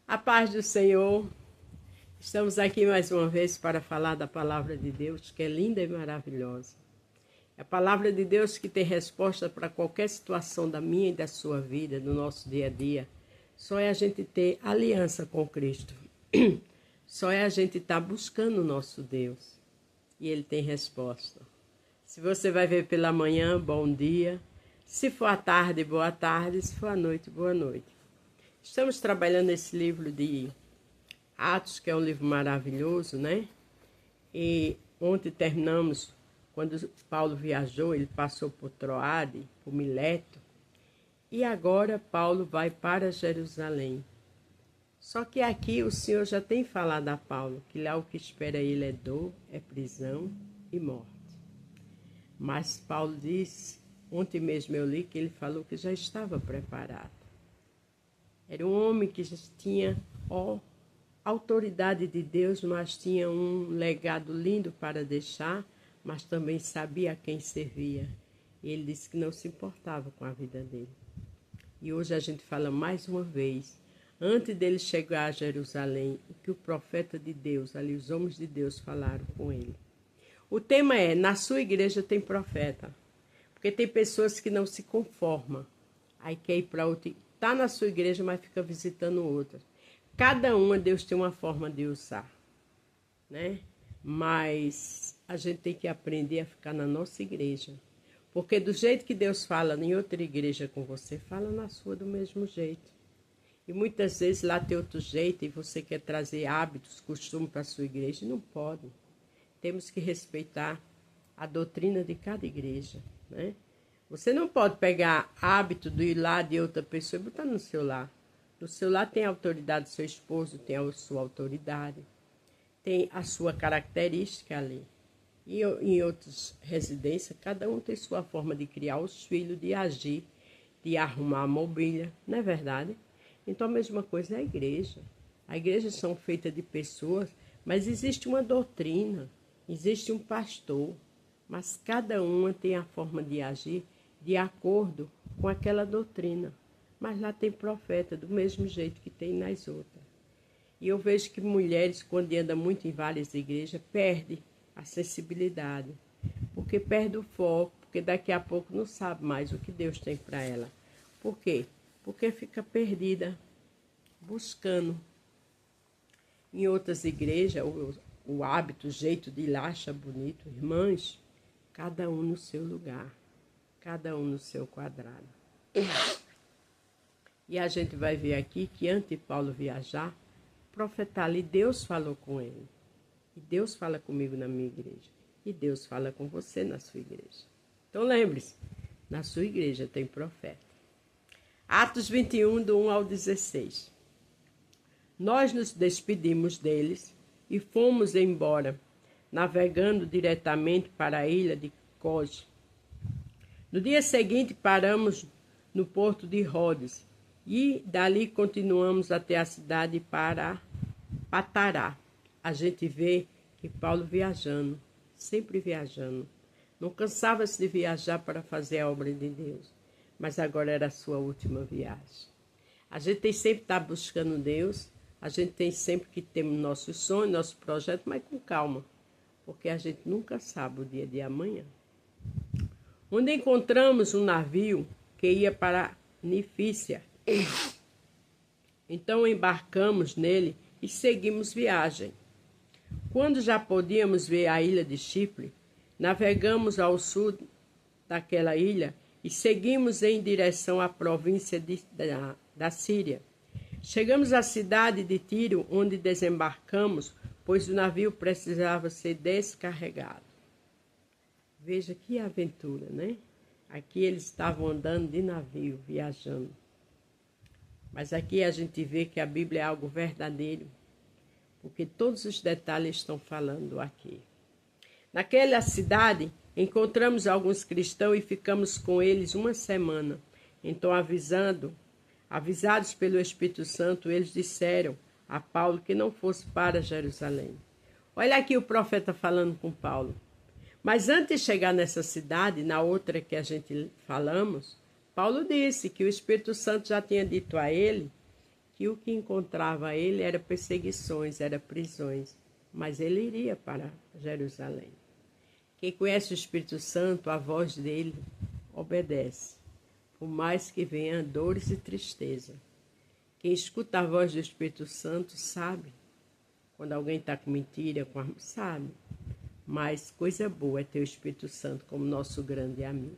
A paz do Senhor. Estamos aqui mais uma vez para falar da palavra de Deus, que é linda e maravilhosa. É a palavra de Deus que tem resposta para qualquer situação da minha e da sua vida, do nosso dia a dia. Só é a gente ter aliança com Cristo. Só é a gente estar buscando o nosso Deus. E Ele tem resposta. Se você vai ver pela manhã, bom dia. Se for à tarde, boa tarde. Se for à noite, boa noite. Estamos trabalhando esse livro de Atos, que é um livro maravilhoso, né? E ontem terminamos, quando Paulo viajou, ele passou por Troade, por Mileto. E agora Paulo vai para Jerusalém. Só que aqui o Senhor já tem falado a Paulo que lá o que espera ele é dor, é prisão e morte. Mas Paulo disse, ontem mesmo eu li que ele falou que já estava preparado. Era um homem que já tinha autoridade de Deus, mas tinha um legado lindo para deixar, mas também sabia a quem servia. E ele disse que não se importava com a vida dele. E hoje a gente fala mais uma vez, antes dele chegar a Jerusalém, o que o profeta de Deus, ali os homens de Deus falaram com ele. O tema é, na sua igreja tem profeta. Porque tem pessoas que não se conformam. Aí quer ir para outra. Está na sua igreja, mas fica visitando outra. Cada uma, Deus tem uma forma de usar, né? Mas a gente tem que aprender a ficar na nossa igreja. Porque do jeito que Deus fala em outra igreja com você, fala na sua do mesmo jeito. E muitas vezes lá tem outro jeito e você quer trazer hábitos, costumes para a sua igreja e não pode. Temos que respeitar a doutrina de cada igreja, né? Você não pode pegar hábito do ir lá de outra pessoa e botar no seu lar. No seu lar tem a autoridade do seu esposo, tem a sua autoridade, tem a sua característica ali. E em outras residências, cada um tem sua forma de criar os filhos, de agir, de arrumar a mobília, não é verdade? Então a mesma coisa é a igreja. A igreja são feitas de pessoas, mas existe uma doutrina, existe um pastor, mas cada uma tem a forma de agir de acordo com aquela doutrina. Mas lá tem profeta, do mesmo jeito que tem nas outras. E eu vejo que mulheres, quando andam muito em várias igrejas, perdem a sensibilidade. Porque perde o foco, porque daqui a pouco não sabe mais o que Deus tem para ela. Por quê? Porque fica perdida, buscando. Em outras igrejas, o hábito, o jeito de ir lá acha bonito. Irmãs, cada um no seu lugar. Cada um no seu quadrado. E a gente vai ver aqui que antes de Paulo viajar, profetar ali, Deus falou com ele. E Deus fala comigo na minha igreja. E Deus fala com você na sua igreja. Então lembre-se, na sua igreja tem profeta. Atos 21, do 1 ao 16. Nós nos despedimos deles e fomos embora, navegando diretamente para a ilha de Cos. No dia seguinte, paramos no porto de Rhodes e dali continuamos até a cidade para Patará. A gente vê que Paulo viajando, sempre viajando. Não cansava-se de viajar para fazer a obra de Deus, mas agora era a sua última viagem. A gente tem sempre que estar buscando Deus, a gente tem sempre que ter nossos sonhos, nosso projeto, mas com calma, porque a gente nunca sabe o dia de amanhã. Onde encontramos um navio que ia para Nifícia. Então embarcamos nele e seguimos viagem. Quando já podíamos ver a ilha de Chipre, navegamos ao sul daquela ilha e seguimos em direção à província da Síria. Chegamos à cidade de Tiro, onde desembarcamos, pois o navio precisava ser descarregado. Veja que aventura, né? Aqui eles estavam andando de navio, viajando. Mas aqui a gente vê que a Bíblia é algo verdadeiro, porque todos os detalhes estão falando aqui. Naquela cidade, encontramos alguns cristãos e ficamos com eles uma semana. Então, avisados pelo Espírito Santo, eles disseram a Paulo que não fosse para Jerusalém. Olha aqui o profeta falando com Paulo. Mas antes de chegar nessa cidade, na outra que a gente falamos, Paulo disse que o Espírito Santo já tinha dito a ele que o que encontrava ele era perseguições, era prisões, mas ele iria para Jerusalém. Quem conhece o Espírito Santo, a voz dele obedece, por mais que venham dores e tristeza. Quem escuta a voz do Espírito Santo sabe quando alguém está com mentira, sabe. Mas coisa boa é ter o Espírito Santo como nosso grande amigo.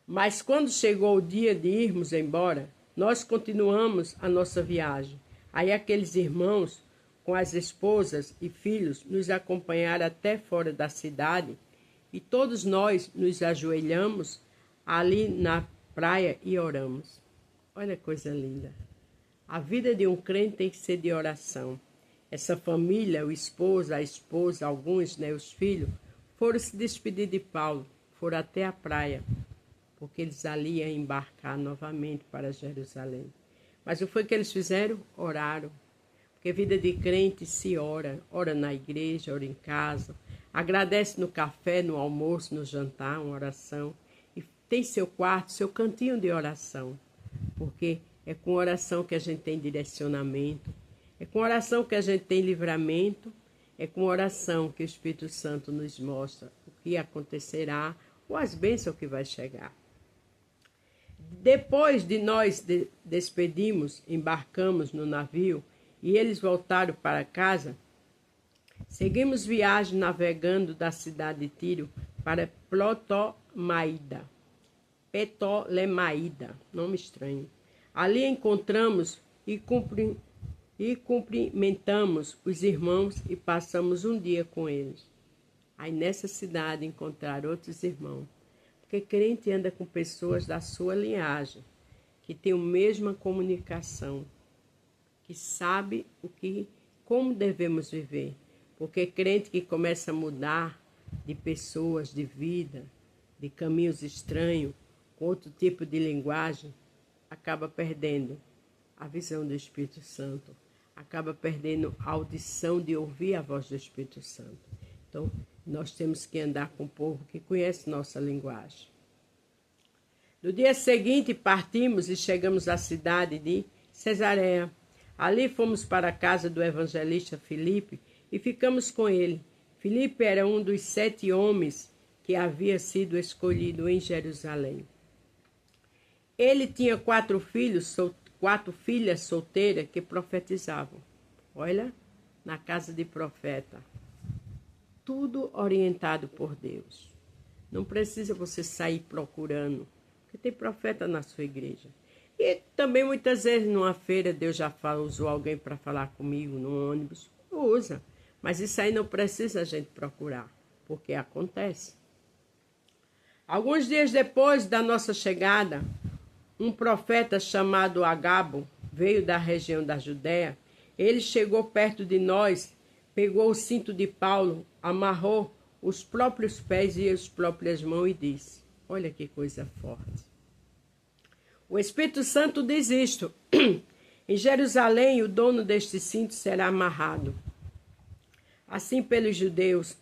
Mas quando chegou o dia de irmos embora, nós continuamos a nossa viagem. Aí aqueles irmãos, com as esposas e filhos, nos acompanharam até fora da cidade e todos nós nos ajoelhamos ali na praia e oramos. Olha que coisa linda. A vida de um crente tem que ser de oração. Essa família, o esposo, a esposa, alguns, os filhos, foram se despedir de Paulo, foram até a praia, porque eles ali iam embarcar novamente para Jerusalém. Mas o que foi que eles fizeram? Oraram. Porque vida de crente se ora. Ora na igreja, ora em casa. Agradece no café, no almoço, no jantar, uma oração. E tem seu quarto, seu cantinho de oração. Porque é com oração que a gente tem direcionamento. É com oração que a gente tem livramento. É com oração que o Espírito Santo nos mostra o que acontecerá ou as bênçãos que vai chegar. Depois de nós despedimos, embarcamos no navio e eles voltaram para casa, seguimos viagem navegando da cidade de Tiro para Ptolemaida, nome estranho. Ali encontramos e cumprimentamos os irmãos e passamos um dia com eles. Aí nessa cidade encontraram outros irmãos. Porque crente anda com pessoas da sua linhagem, que tem a mesma comunicação, que sabe como devemos viver. Porque crente que começa a mudar de pessoas, de vida, de caminhos estranhos, com outro tipo de linguagem, acaba perdendo a visão do Espírito Santo, acaba perdendo a audição de ouvir a voz do Espírito Santo. Então, nós temos que andar com o povo que conhece nossa linguagem. No dia seguinte, partimos e chegamos à cidade de Cesareia. Ali fomos para a casa do evangelista Filipe e ficamos com ele. Filipe era um dos 7 homens que havia sido escolhido em Jerusalém. Ele tinha 4 filhas solteiras que profetizavam. Olha, na casa de profeta. Tudo orientado por Deus. Não precisa você sair procurando, porque tem profeta na sua igreja. E também muitas vezes numa feira Deus já usou alguém para falar comigo, no ônibus. Usa. Mas isso aí não precisa a gente procurar, porque acontece. Alguns dias depois da nossa chegada, um profeta chamado Agabo veio da região da Judéia. Ele chegou perto de nós, pegou o cinto de Paulo, amarrou os próprios pés e as próprias mãos e disse: olha que coisa forte. O Espírito Santo diz isto: em Jerusalém o dono deste cinto será amarrado, assim pelos judeus,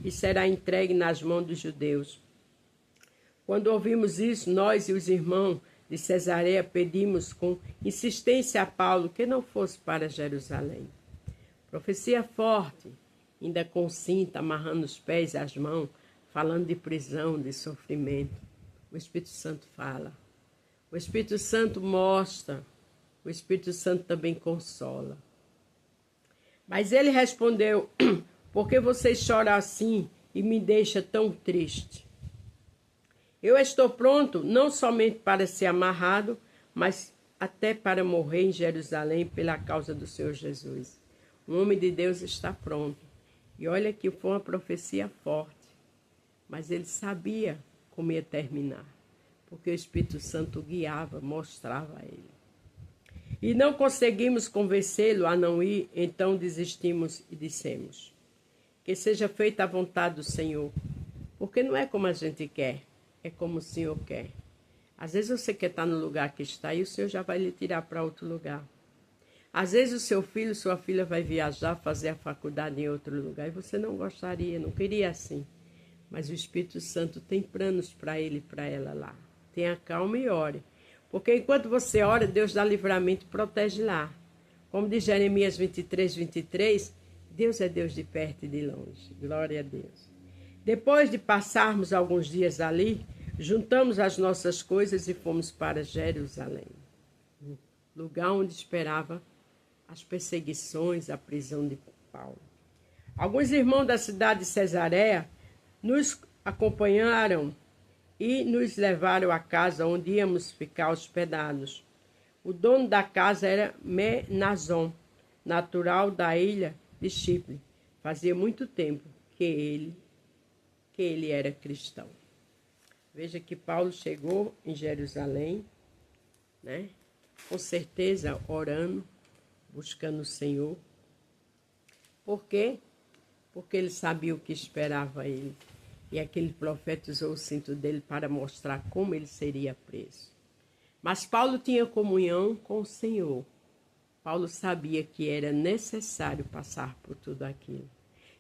e será entregue nas mãos dos judeus. Quando ouvimos isso, nós e os irmãos de Cesareia pedimos com insistência a Paulo que não fosse para Jerusalém. Profecia forte, ainda com cinta, amarrando os pés e as mãos, falando de prisão, de sofrimento. O Espírito Santo fala. O Espírito Santo mostra. O Espírito Santo também consola. Mas ele respondeu: por que vocês choram assim e me deixam tão triste? Eu estou pronto não somente para ser amarrado, mas até para morrer em Jerusalém pela causa do Senhor Jesus. O homem de Deus está pronto. E olha que foi uma profecia forte, mas ele sabia como ia terminar, porque o Espírito Santo guiava, mostrava a ele. E não conseguimos convencê-lo a não ir, então desistimos e dissemos: que seja feita a vontade do Senhor, porque não é como a gente quer, é como o Senhor quer. Às vezes você quer estar no lugar que está e o Senhor já vai lhe tirar para outro lugar. Às vezes o seu filho, sua filha vai viajar, fazer a faculdade em outro lugar e você não gostaria, não queria assim. Mas o Espírito Santo tem planos para ele e para ela lá. Tenha calma e ore. Porque enquanto você ora, Deus dá livramento e protege lá. Como diz Jeremias 23, 23, Deus é Deus de perto e de longe. Glória a Deus. Depois de passarmos alguns dias ali, juntamos as nossas coisas e fomos para Jerusalém, lugar onde esperava as perseguições, a prisão de Paulo. Alguns irmãos da cidade de Cesareia nos acompanharam e nos levaram à casa onde íamos ficar hospedados. O dono da casa era Menazon, natural da ilha de Chipre. Fazia muito tempo que ele era cristão. Veja que Paulo chegou em Jerusalém, né? Com certeza orando, buscando o Senhor. Por quê? Porque ele sabia o que esperava ele. E aquele profeta usou o cinto dele para mostrar como ele seria preso. Mas Paulo tinha comunhão com o Senhor. Paulo sabia que era necessário passar por tudo aquilo.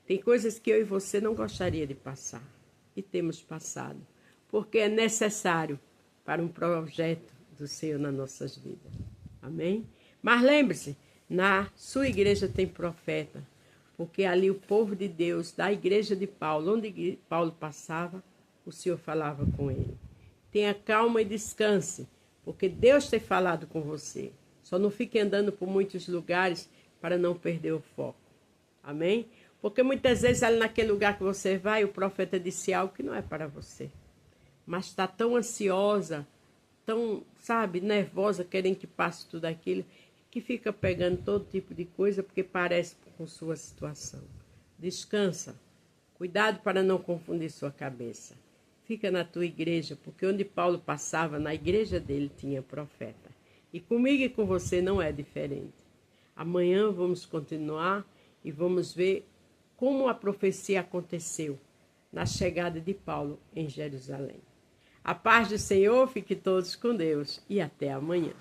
Tem coisas que eu e você não gostaria de passar. E temos passado. Porque é necessário para um projeto do Senhor nas nossas vidas. Amém? Mas lembre-se, na sua igreja tem profeta. Porque ali o povo de Deus, da igreja de Paulo, onde Paulo passava, o Senhor falava com ele. Tenha calma e descanse, porque Deus tem falado com você. Só não fique andando por muitos lugares para não perder o foco. Amém? Porque muitas vezes ali naquele lugar que você vai, o profeta disse algo que não é para você. Mas está tão ansiosa, tão, nervosa, querendo que passe tudo aquilo, que fica pegando todo tipo de coisa porque parece com sua situação. Descansa. Cuidado para não confundir sua cabeça. Fica na tua igreja, porque onde Paulo passava, na igreja dele tinha profeta. E comigo e com você não é diferente. Amanhã vamos continuar e vamos ver como a profecia aconteceu na chegada de Paulo em Jerusalém. A paz do Senhor, fique todos com Deus e até amanhã.